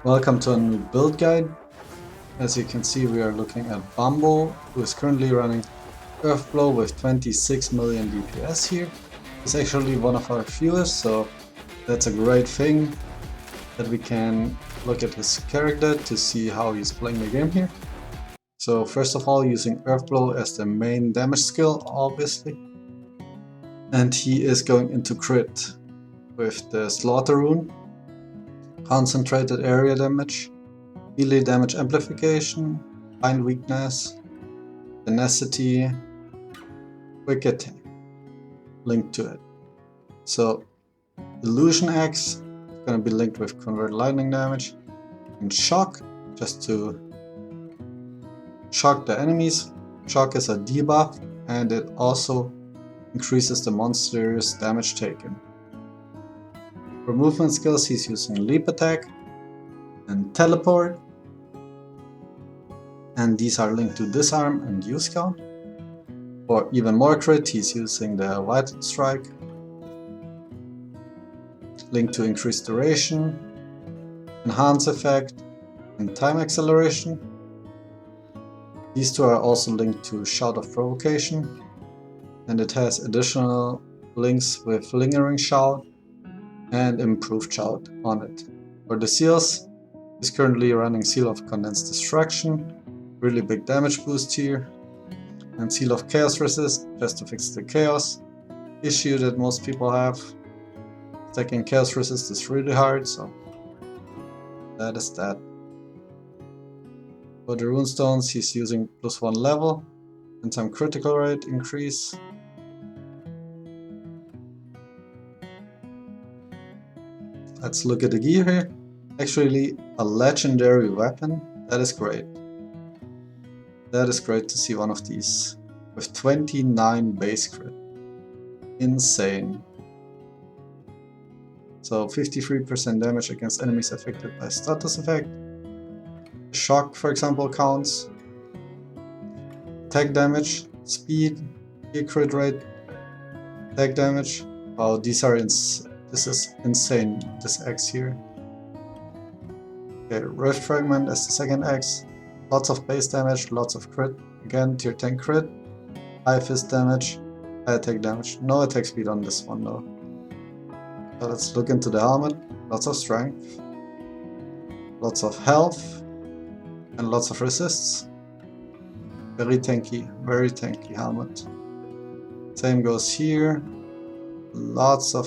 Welcome to a new build guide. As you can see, we are looking at Bumble, who is currently running Earthblow with 26 million DPS here. He's actually one of our fewest, so that's a great thing that we can look at his character to see how he's playing the game here. So first of all, using Earthblow as the main damage skill, obviously. And he is going into crit with the Slaughter rune, concentrated area damage, melee damage amplification, bind weakness, tenacity, quick attack linked to it. So illusion axe is going to be linked with convert lightning damage, and shock just to shock the enemies. Shock is a debuff and it also increases the monster's damage taken. For movement skills, he's using leap attack and teleport, and these are linked to disarm and use count. For even more crit, he's using the vital strike, linked to increased duration, enhance effect, and time acceleration. These two are also linked to shout of provocation, and it has additional links with lingering shout and improved shout on it. For the seals, he's currently running Seal of Condensed Destruction, really big damage boost here, and Seal of Chaos Resist just to fix the chaos issue that most people have. Stacking Chaos Resist is really hard, so that is that. For the runestones, he's using +1 level and some critical rate increase. Let's look at the gear here. Actually, a legendary weapon. That is great. That is great to see one of these with 29 base crit. Insane. So 53% damage against enemies affected by status effect. Shock, for example, counts. Attack damage, speed, gear crit rate, attack damage. Wow, this is insane, this X here. Okay, Rift Fragment as the second X. Lots of base damage, lots of crit. Again, tier 10 crit. High fist damage, high attack damage. No attack speed on this one though. So let's look into the helmet. Lots of strength. Lots of health. And lots of resists. Very tanky helmet. Same goes here. Lots of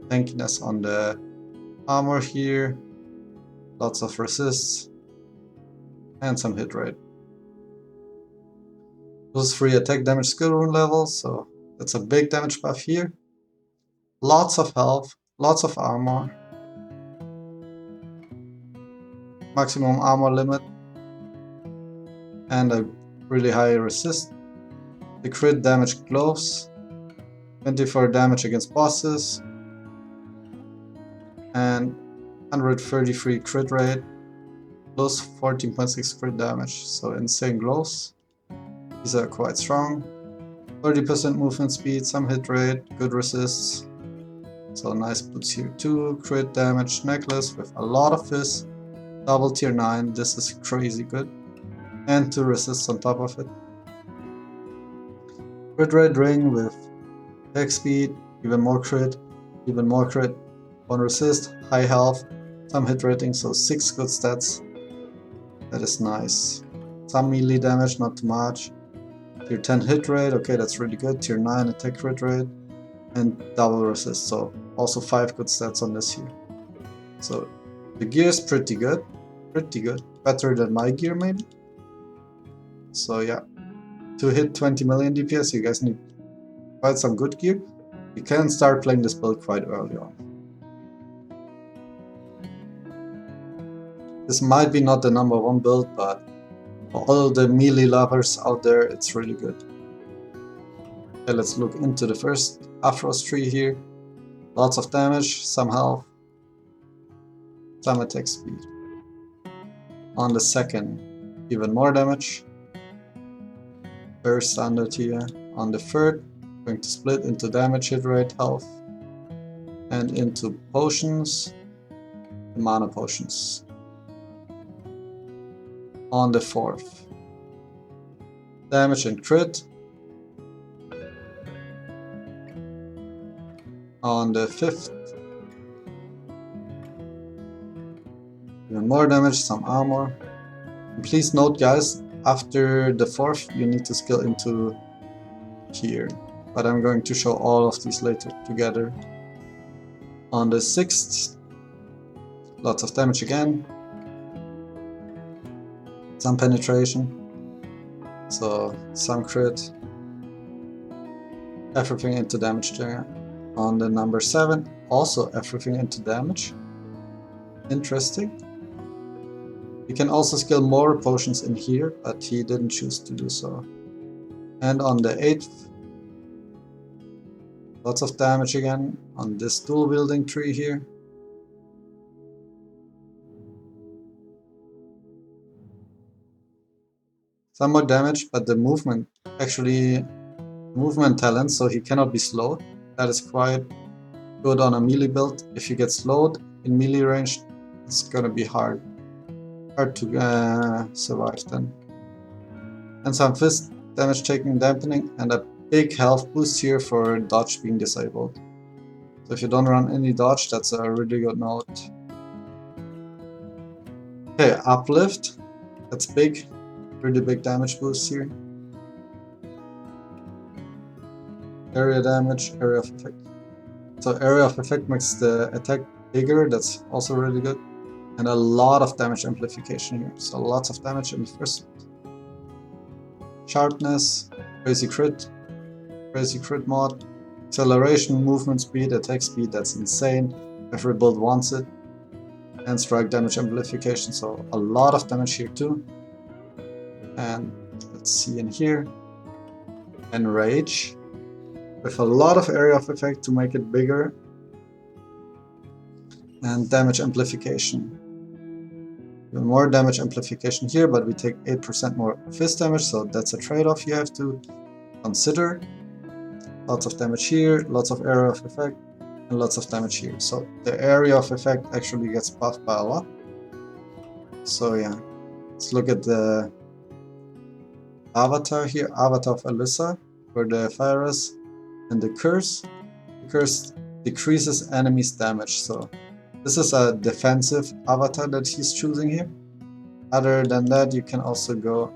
tankiness on the armor here. Lots of resists. And some hit rate. +3 attack damage skill rune level, so that's a big damage buff here. Lots of health, lots of armor. Maximum armor limit. And a really high resist. The crit damage gloves. 24 damage against bosses. And 133 crit rate. Plus 14.6 crit damage, so insane gloves. These are quite strong. 30% movement speed, some hit rate, good resists. So nice boots here too. Crit damage necklace with a lot of fizz. Double tier 9, this is crazy good. And 2 resists on top of it. Crit rate ring with attack speed, even more crit, 1 resist, high health, some hit rating, so 6 good stats. That is nice. Some melee damage, not too much. Tier 10 hit rate, okay, that's really good. Tier 9 attack crit rate. And double resist, so also 5 good stats on this here. So the gear is pretty good. Better than my gear maybe. So yeah, to hit 20 million DPS you guys need quite some good gear. You can start playing this build quite early on. This might be not the #1 build, but for all the melee lovers out there, it's really good. Okay, let's look into the first Afros tree here. Lots of damage, some health, some attack speed. On the second, even more damage. Very standard here. On the third, going to split into damage, hit rate, health, and into potions, mana potions. on the 4th. Damage and crit on the 5th. Even more damage, some armor. And please note, guys, after the 4th you need to skill into here, but I'm going to show all of these later together. On the 6th, lots of damage again, some penetration, so some crit, everything into damage there. On the number 7, also everything into damage. Interesting. You can also skill more potions in here, but he didn't choose to do so. And on the 8th, lots of damage again on this dual wielding tree here. Some more damage, but the movement talent, so he cannot be slowed. That is quite good on a melee build. If you get slowed in melee range, it's gonna be hard to survive then. And some fist damage taking dampening, and a big health boost here for dodge being disabled. So if you don't run any dodge, that's a really good note. Okay, uplift. That's big. Really big damage boost here. Area damage, area of effect. So area of effect makes the attack bigger, that's also really good. And a lot of damage amplification here, so lots of damage in the first. Sharpness, crazy crit mod. Acceleration, movement speed, attack speed, that's insane. Every build wants it. And strike damage amplification, so a lot of damage here too. And let's see in here. And rage, with a lot of area of effect to make it bigger. And damage amplification. Even more damage amplification here, but we take 8% more fist damage, so that's a trade-off you have to consider. Lots of damage here, lots of area of effect, and lots of damage here. So the area of effect actually gets buffed by a lot. So yeah, let's look at the avatar here, avatar of Alyssa for the Fires, and the curse. The curse decreases enemies' damage, so this is a defensive avatar that he's choosing here. Other than that, you can also go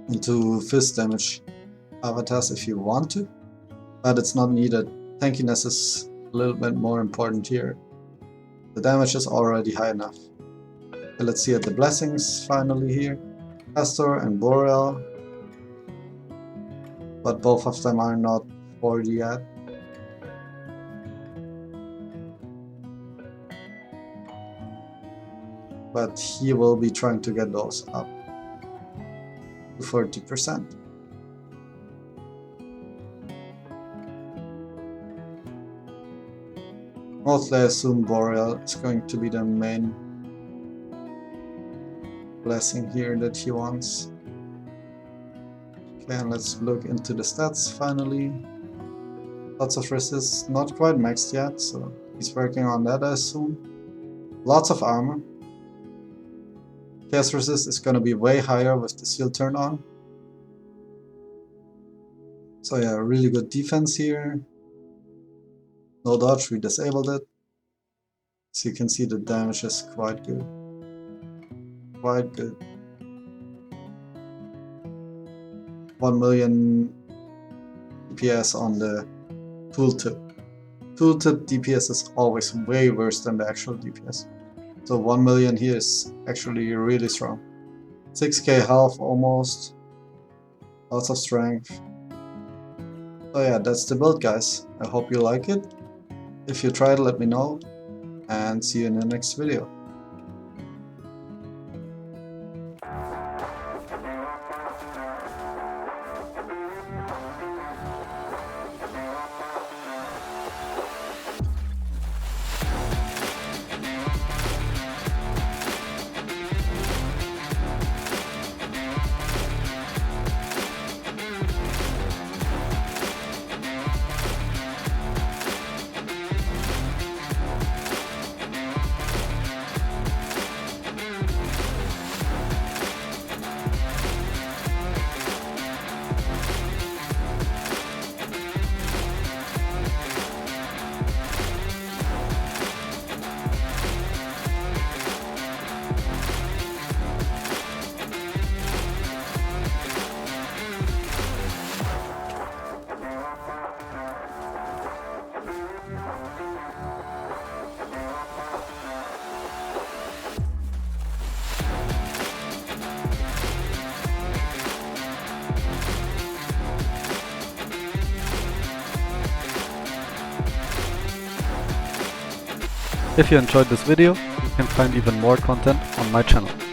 into fist damage avatars if you want to, but it's not needed. Tankiness is a little bit more important here. The damage is already high enough. Okay, let's see at the blessings finally here. Castor and Boreal, but both of them are not 40 yet. But he will be trying to get those up to 40%. Mostly I assume Boreal is going to be the main blessing here that he wants. Okay, and let's look into the stats finally. Lots of resist, not quite maxed yet, so he's working on that I assume. Lots of armor. Chaos resist is going to be way higher with the seal turn on. So yeah, really good defense here. No dodge, we disabled it. So you can see the damage is quite good. Quite good. 1 million DPS on the tooltip. Tooltip DPS is always way worse than the actual DPS. So 1 million here is actually really strong. 6k health almost. Lots of strength. So yeah, that's the build, guys. I hope you like it. If you tried, let me know. And see you in the next video. If you enjoyed this video, you can find even more content on my channel.